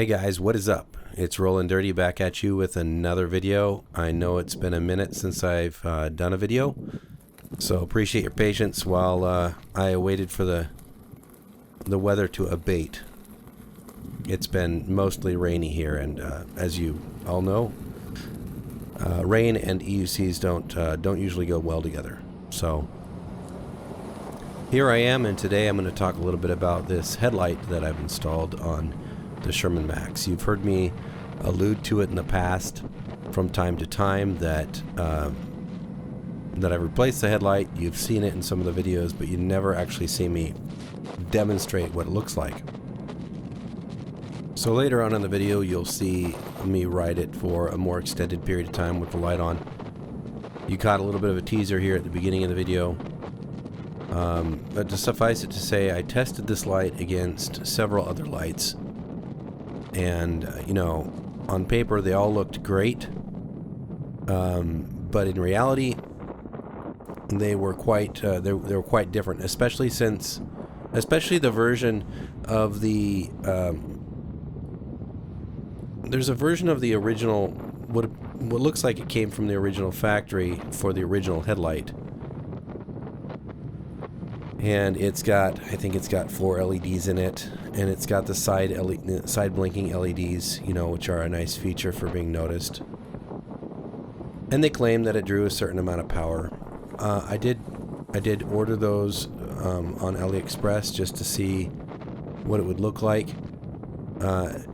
Hey guys, what is up? It's Rollin' Dirty back at you with another video. I know it's been a minute since I've done a video, so appreciate your patience while I waited for the weather to abate. It's been mostly rainy here, and as you all know, rain and EUCs don't usually go well together. So here I am, and today I'm going to talk a little bit about this headlight that I've installed on the Sherman-Max. You've heard me allude to it in the past from time to time that I've replaced the headlight. You've seen it in some of the videos, but you never actually see me demonstrate what it looks like. So later on in the video, you'll see me ride it for a more extended period of time with the light on. You caught a little bit of a teaser here at the beginning of the video. But to suffice it to say, I tested this light against several other lights. And, you know, on paper they all looked great, but in reality they were quite they were quite different, especially the version of the there's a version of the original, what looks like it came from the original factory for the original headlight. And it's got, I think it's got 4 LEDs in it, and it's got the side blinking LEDs, you know, which are a nice feature for being noticed. And they claim that it drew a certain amount of power. I did order those on AliExpress just to see what it would look like. And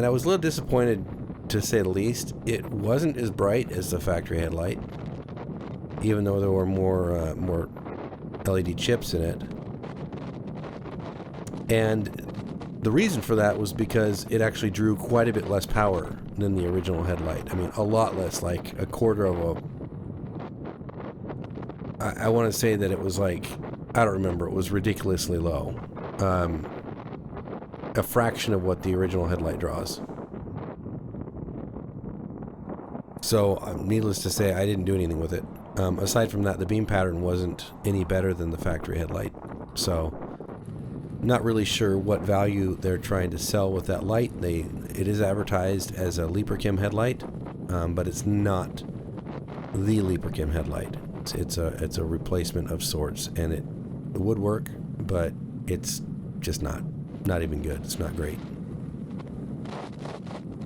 I was a little disappointed, to say the least. It wasn't as bright as the factory headlight, even though there were more LED chips in it. And the reason for that was because it actually drew quite a bit less power than the original headlight. I mean, a lot less, like a quarter of a... I want to say that it was like, I don't remember, it was ridiculously low. A fraction of what the original headlight draws. So, needless to say, I didn't do anything with it. Aside from that, the beam pattern wasn't any better than the factory headlight. So, not really sure what value they're trying to sell with that light. It is advertised as a Leaper-Kim headlight, but it's not the Leaper-Kim headlight. It's a replacement of sorts, and it would work, but it's just not even good. It's not great.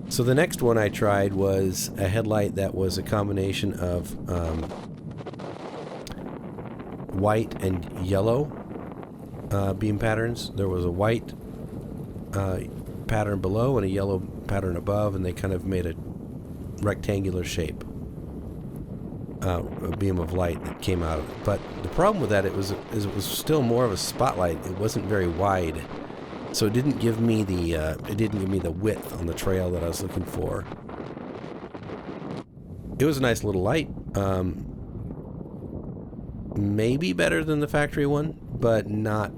So the next one I tried was a headlight that was a combination of white and yellow beam patterns. There was a white pattern below and a yellow pattern above, and they kind of made a rectangular shape, a beam of light that came out of it. But the problem with that, it was still more of a spotlight. It wasn't very wide, so it didn't give me the width on the trail that I was looking for. It was a nice little light. Maybe better than the factory one, but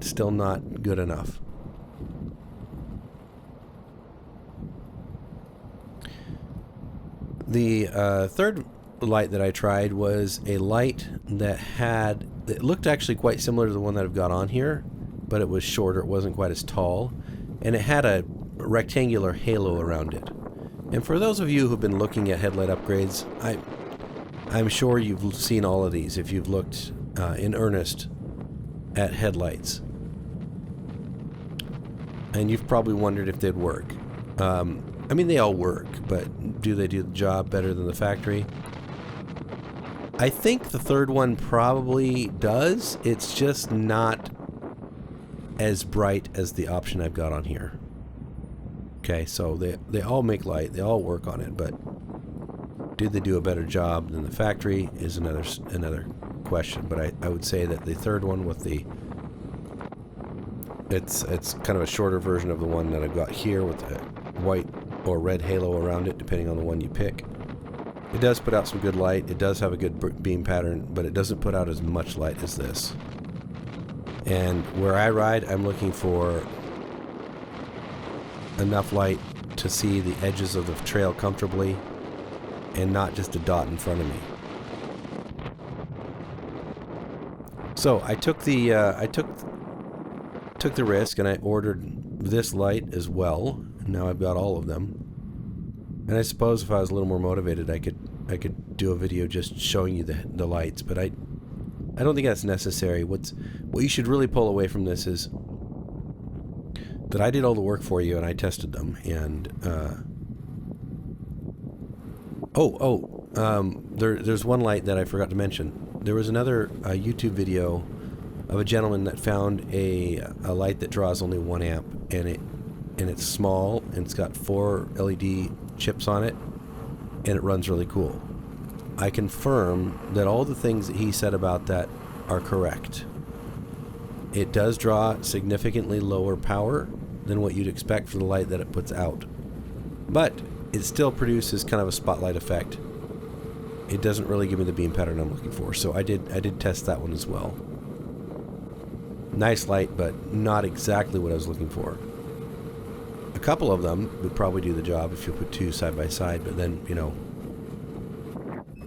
still not good enough. The third light that I tried was a light that looked actually quite similar to the one that I've got on here, but it was shorter. It wasn't quite as tall, and it had a rectangular halo around it. And for those of you who've been looking at headlight upgrades, I'm sure you've seen all of these if you've looked in earnest at headlights. And you've probably wondered if they'd work. I mean, they all work, but do they do the job better than the factory? I think the third one probably does. It's just not as bright as the option I've got on here. Okay, so they all make light, they all work on it, but do they do a better job than the factory is another question. But I would say that the third one with it's kind of a shorter version of the one that I've got here with the white or red halo around it, depending on the one you pick. It does put out some good light. It does have a good beam pattern, but it doesn't put out as much light as this. And where I ride, I'm looking for enough light to see the edges of the trail comfortably and not just a dot in front of me. So I took the risk and I ordered this light as well. Now I've got all of them. And I suppose if I was a little more motivated, I could do a video just showing you the lights, but I don't think that's necessary. What you should really pull away from this is that I did all the work for you and I tested them. And there's one light that I forgot to mention. There was another YouTube video of a gentleman that found a light that draws only 1 amp, and it's small and it's got 4 LED chips on it, and it runs really cool. I confirm that all the things that he said about that are correct. It does draw significantly lower power than what you'd expect for the light that it puts out, but it still produces kind of a spotlight effect. It doesn't really give me the beam pattern I'm looking for, so I did test that one as well. Nice light, but not exactly what I was looking for. A couple of them would probably do the job if you put 2 side by side, but then, you know,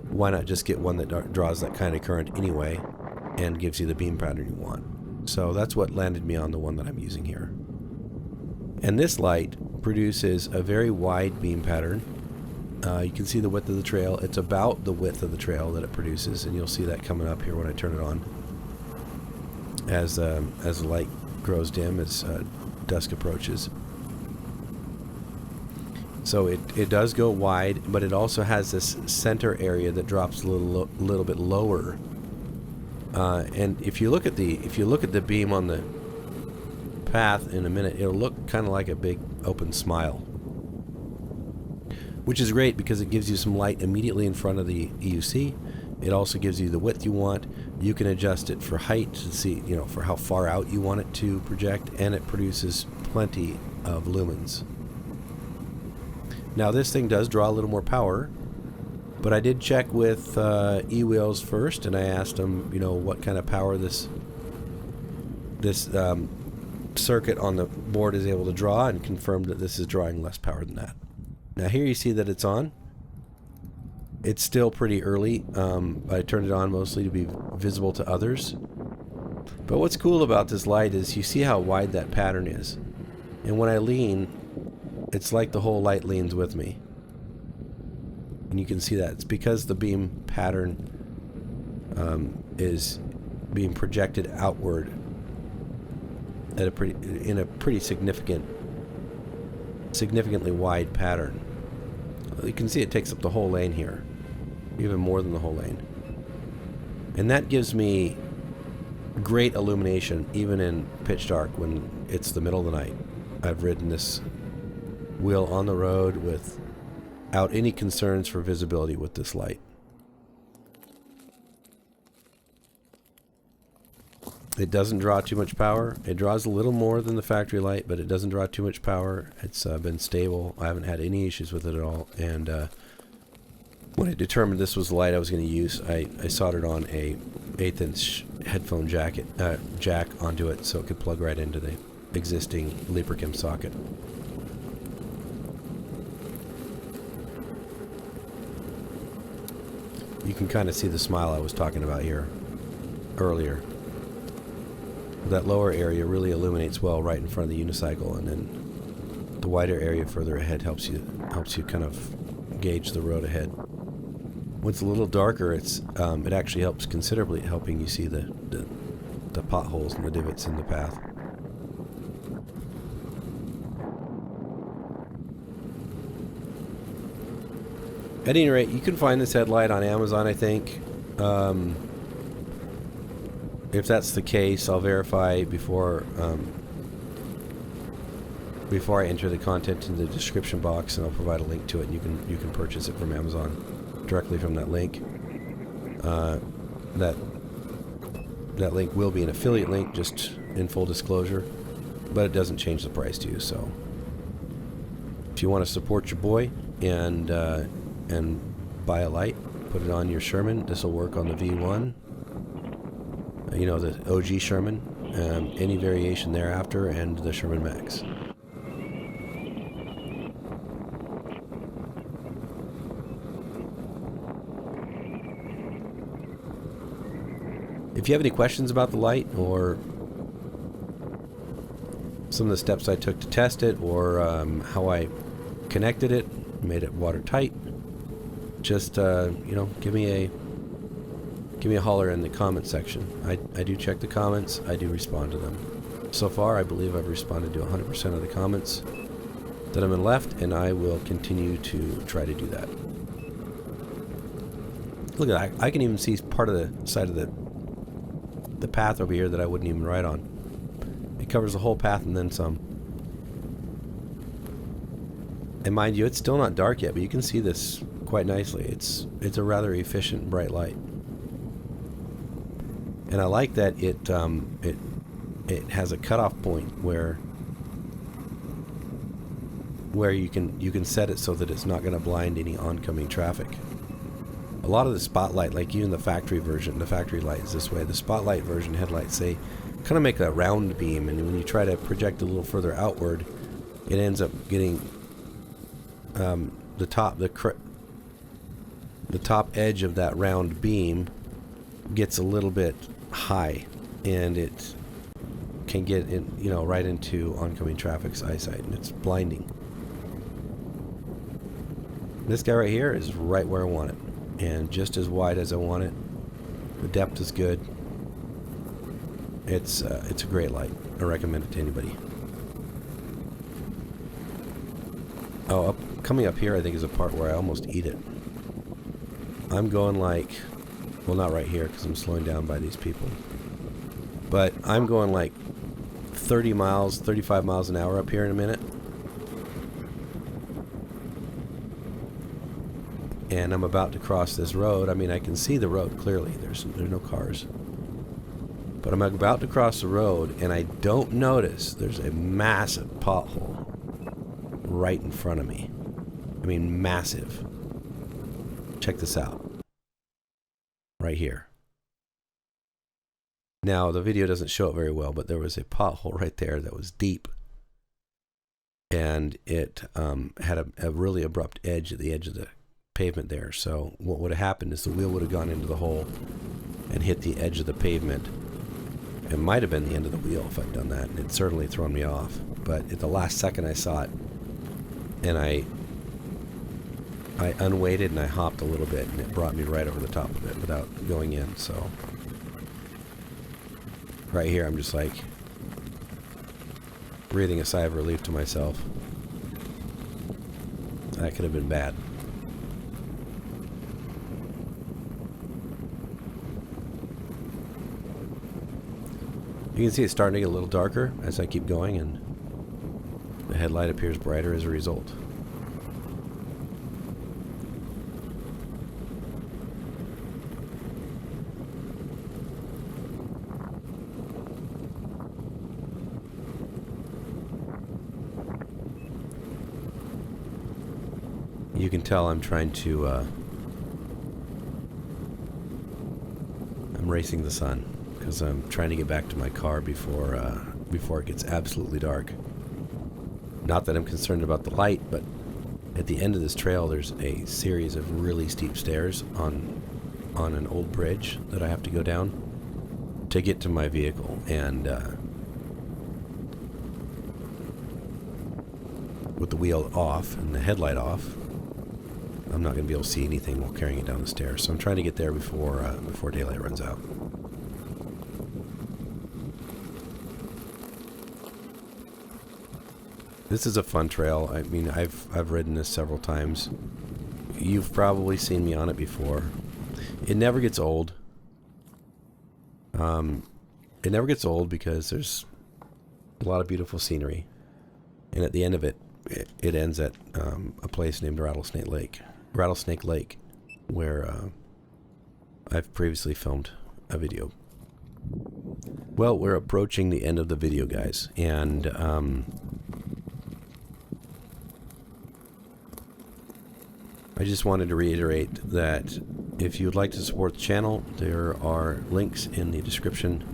why not just get one that draws that kind of current anyway and gives you the beam pattern you want? So that's what landed me on the one that I'm using here. And this light produces a very wide beam pattern. You can see the width of the trail. It's about the width of the trail that it produces, and you'll see that coming up here when I turn it on. As the light grows dim, as dusk approaches. So it does go wide, but it also has this center area that drops a little bit lower. And if you look at the beam on the path in a minute, it'll look kind of like a big open smile, which is great because it gives you some light immediately in front of the EUC. It also gives you the width you want. You can adjust it for height to see, you know, for how far out you want it to project, and it produces plenty of lumens. Now this thing does draw a little more power, but I did check with eWheels first, and I asked them, you know, what kind of power this circuit on the board is able to draw, and confirmed that this is drawing less power than that. Now here you see that it's on. It's still pretty early. I turned it on mostly to be visible to others. But what's cool about this light is you see how wide that pattern is. And when I lean, it's like the whole light leans with me. And you can see that. It's because the beam pattern is being projected outward at in a pretty significantly wide pattern. You can see it takes up the whole lane here, even more than the whole lane. And that gives me great illumination, even in pitch dark when it's the middle of the night. I've ridden this wheel on the road without any concerns for visibility with this light. It doesn't draw too much power. It draws a little more than the factory light, but it doesn't draw too much power. It's been stable. I haven't had any issues with it at all. And when I determined this was the light I was going to use, I soldered on a 1/8" headphone jack onto it so it could plug right into the existing Librachem socket. You can kind of see the smile I was talking about here earlier. That lower area really illuminates well right in front of the unicycle, and then the wider area further ahead helps you kind of gauge the road ahead. When it's a little darker, it actually helps considerably, helping you see the potholes and the divots in the path. At any rate, you can find this headlight on Amazon, I think. If that's the case, I'll verify before I enter the content in the description box, and I'll provide a link to it, and you can purchase it from Amazon directly from that link. That link will be an affiliate link, just in full disclosure, but it doesn't change the price to you. So if you want to support your boy and buy a light, put it on your Sherman. This will work on the V1. You know, the OG Sherman, any variation thereafter, and the Sherman Max. If you have any questions about the light or some of the steps I took to test it, or how I connected it, made it watertight. Just you know, give me a holler in the comment section. I do check the comments. I do respond to them. So far, I believe I've responded to 100% of the comments that have been left, and I will continue to try to do that. Look at that. I can even see part of the side of the path over here that I wouldn't even ride on. It covers the whole path and then some. And mind you, it's still not dark yet, but you can see this quite nicely. It's a rather efficient bright light. And I like that it has a cutoff point where you can set it so that it's not going to blind any oncoming traffic. A lot of the spotlight, like even the factory version, the factory light is this way. The spotlight version headlights, they kind of make a round beam, and when you try to project a little further outward, it ends up getting the top edge of that round beam gets a little bit high, and it can get in, you know, right into oncoming traffic's eyesight, and it's blinding. This guy right here is right where I want it, and just as wide as I want it. The depth is good. It's a great light. I recommend it to anybody. Oh, coming up here, I think is a part where I almost eat it. I'm going like, well, not right here because I'm slowing down by these people, but I'm going like 30 miles, 35 miles an hour up here in a minute. And I'm about to cross this road. I mean, I can see the road clearly. There's no cars. But I'm about to cross the road, and I don't notice there's a massive pothole right in front of me. I mean, massive. Check this out. Right here. Now, the video doesn't show it very well, but there was a pothole right there that was deep. And it had a really abrupt edge at the edge of the pavement there. So what would have happened is the wheel would have gone into the hole and hit the edge of the pavement. It might have been the end of the wheel if I'd done that, and it'd certainly thrown me off. But at the last second I saw it, and I unweighted and I hopped a little bit, and it brought me right over the top of it without going in. So right here I'm just like breathing a sigh of relief to myself. That could have been bad. You can see it's starting to get a little darker as I keep going, and the headlight appears brighter as a result. You can tell I'm trying to, I'm racing the sun, because I'm trying to get back to my car before it gets absolutely dark. Not that I'm concerned about the light, but at the end of this trail there's a series of really steep stairs on an old bridge that I have to go down to get to my vehicle, and with the wheel off and the headlight off, I'm not going to be able to see anything while carrying it down the stairs. So I'm trying to get there before daylight runs out. This is a fun trail. I mean, I've ridden this several times. You've probably seen me on it before. It never gets old. It never gets old because there's a lot of beautiful scenery, and at the end of it, it ends at a place named Rattlesnake Lake, where I've previously filmed a video. Well, we're approaching the end of the video, guys, and I just wanted to reiterate that if you would like to support the channel, there are links in the description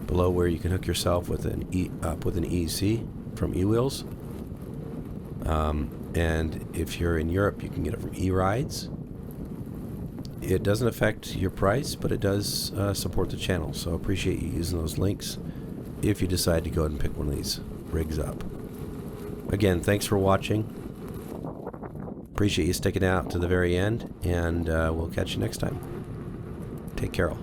below where you can hook yourself with an EEC from eWheels. And if you're in Europe, you can get it from eRides. It doesn't affect your price, but it does support the channel, so I appreciate you using those links if you decide to go ahead and pick one of these. rigs up. Again, thanks for watching. Appreciate you sticking out to the very end, and we'll catch you next time. Take care all.